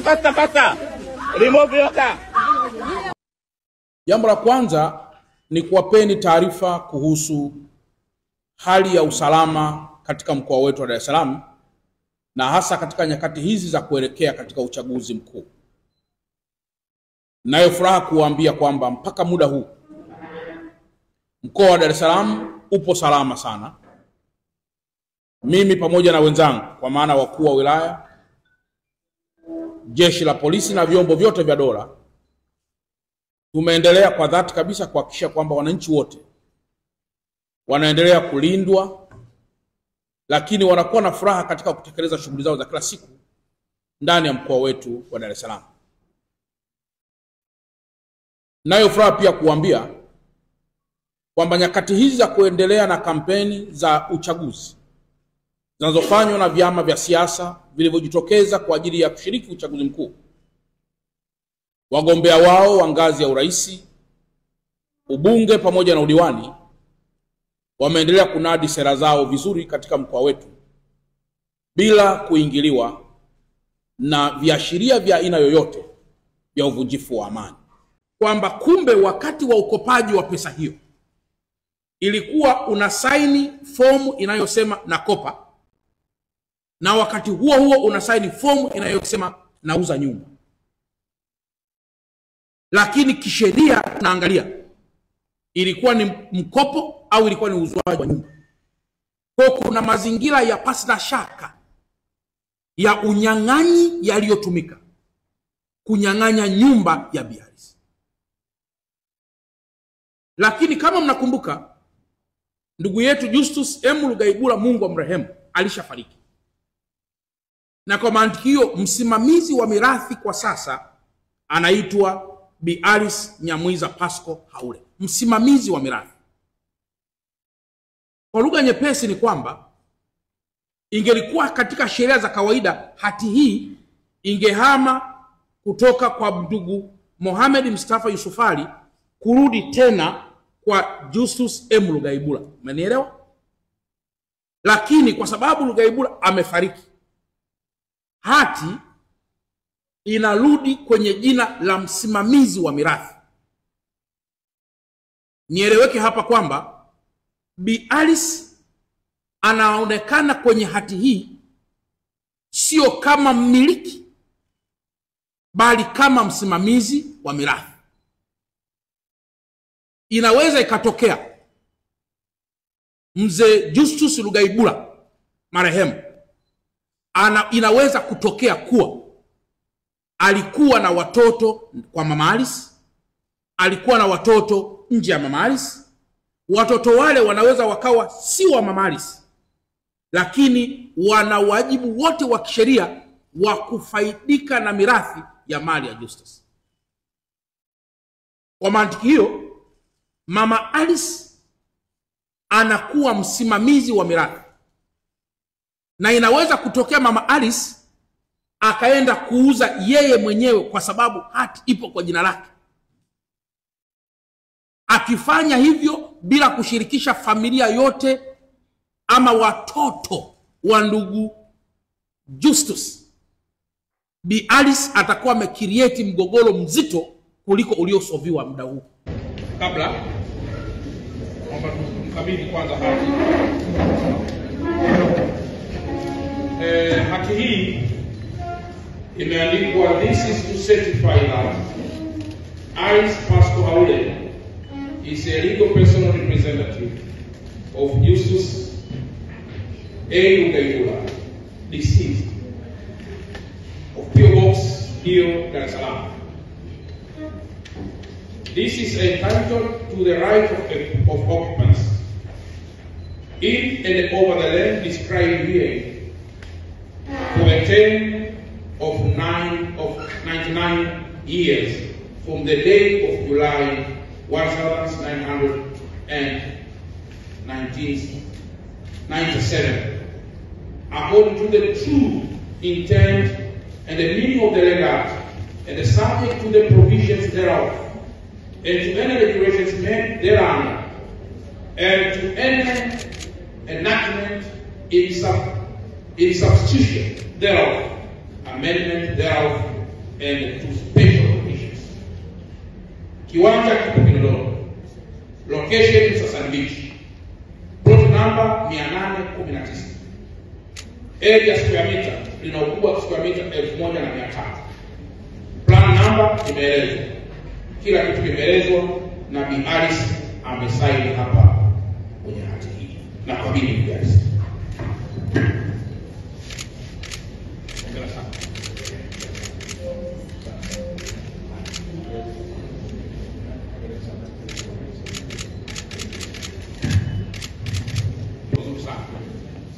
Faster. Remove your car. Jambo la kwanza ni kuwapeni taarifa kuhusu hali ya usalama katika mkoa wetu wa Dar es Salaam na hasa katika nyakati hizi za kuelekea katika uchaguzi mkuu. Nayo furaha kuwaambia kwamba mpaka muda huu mkoa wa Dar es Salaam upo salama sana. Mimi pamoja na wenzangu kwa maana wakuu wa wilaya, jeshi la polisi na vyombo vyote vya dola tumeendelea kwa dhati kabisa kuhakikisha kwamba wananchi wote wanaendelea kulindwa, lakini wanakuwa na furaha katika kutekeleza shughuli zao za kila siku ndani ya mkoa wetu wa Dar es Salaam. Nayo furaha pia kuambia kwamba nyakati hizi za kuendelea na kampeni za uchaguzi zinazofanywa na vyama vya siasa vilivyojitokeza kwa ajili ya kushiriki uchaguzi mkuu, wagombea wao wa ngazi ya urais, ubunge pamoja na udiwani wameendelea kunadi sera zao vizuri katika mkoa wetu bila kuingiliwa na viashiria vya aina yoyote vya uvunjifu wa amani. Kwamba kumbe wakati wa ukopaji wa pesa hiyo ilikuwa unasaini fomu inayosema nakopa, na wakati huo huo unasaini fomu inayosema nauza nyumba. Lakini kisheria tunaangalia ilikuwa ni mkopo au ilikuwa ni uuzwaji wa nyumba. Kwa kuna mazingira ya pasi na shaka ya unyang'anyi yaliyotumika kunyang'anya nyumba ya Bi Alice. Lakini kama mnakumbuka, ndugu yetu Justus M. Lugaibula, Mungu amrehemu, alishafariki. Na kwa mantiki hiyo msimamizi wa mirathi kwa sasa anaitwa Bi Alice Nyamwiza Pasco Haule, msimamizi wa mirathi. Kwa lugha nyepesi ni kwamba ingelikuwa katika sheria za kawaida, hati hii ingehama kutoka kwa ndugu Mohamed Mustafa Yusufali kurudi tena kwa Justus M. Lugaibula. Umenielewa? Lakini kwa sababu Lugaibula amefariki, hati inarudi kwenye jina la msimamizi wa mirathi. Nieleweke hapa kwamba Bi Alice anaonekana kwenye hati hii sio kama mmiliki, bali kama msimamizi wa mirathi. Inaweza ikatokea mzee Justus Lugaibula marehemu inaweza kutokea kuwa alikuwa na watoto kwa Mama Alice, alikuwa na watoto nje ya Mama Alice. Watoto wale wanaweza wakawa si wa Mama Alice, lakini wana wajibu wote wa kisheria wa kufaidika na mirathi ya mali ya Justus. Kwa mantiki hiyo, Mama Alice anakuwa msimamizi wa mirathi. Na inaweza kutokea Mama Alice akaenda kuuza yeye mwenyewe kwa sababu hati ipo kwa jina lake. Akifanya hivyo bila kushirikisha familia yote ama watoto wa ndugu Justus, Bi Alice atakuwa amecreate mgogoro mzito kuliko uliosolviwa muda huu. Kabla kwamba tukabidhi kwanza hati. Hati hii imeandikwa, this is to certify that Alice Pasco Haule is a legal personal representative of Justus A. Lugaibula, deceased, of P.O. Box Hill, Dar es Salaam. This is entitled to the right of occupants in and over the land described here for a term of 99 years from the day of July 1997, according to the true intent and the meaning of the letter, and subject to the provisions thereof, and to any regulations made thereon, and to any enactment in substitution thereof, amendment thereof, and to special conditions. Kiwanja kipo Kinondoni. Location Msasani Beach. Plot number 819. Area square meter lina ukubwa wa square meter 1500. Plan number imeelezwa. Kila kitu kimeelezwa na Bi Alice amesaini hapa kwenye hati hii. Na kwa Bi Alice.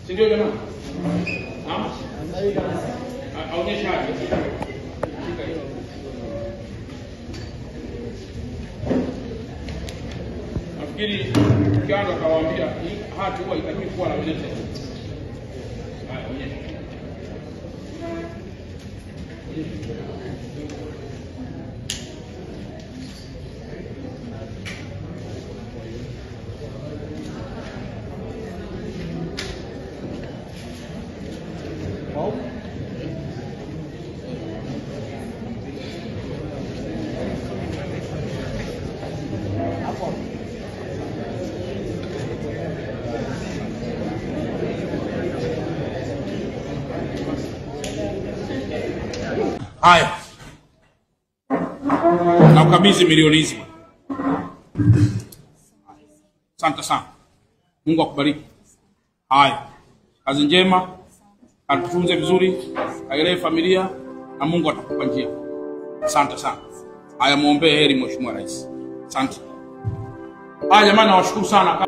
Sindio jamani? Aonyesha hati. Nafikiri kianza kawaambia hati huwa itakiwa kuwa na wilete. Haya, onyesha. Haya. Na ukabidhi milioni hizi. Asante sana. Mungu akubariki. Haya. Kazi njema. Atutunze vizuri. Aelewe familia na Mungu atakupa njia. Asante sana. Haya, muombe heri Mheshimiwa Rais. Asante. Haya jamani, nawashukuru sana.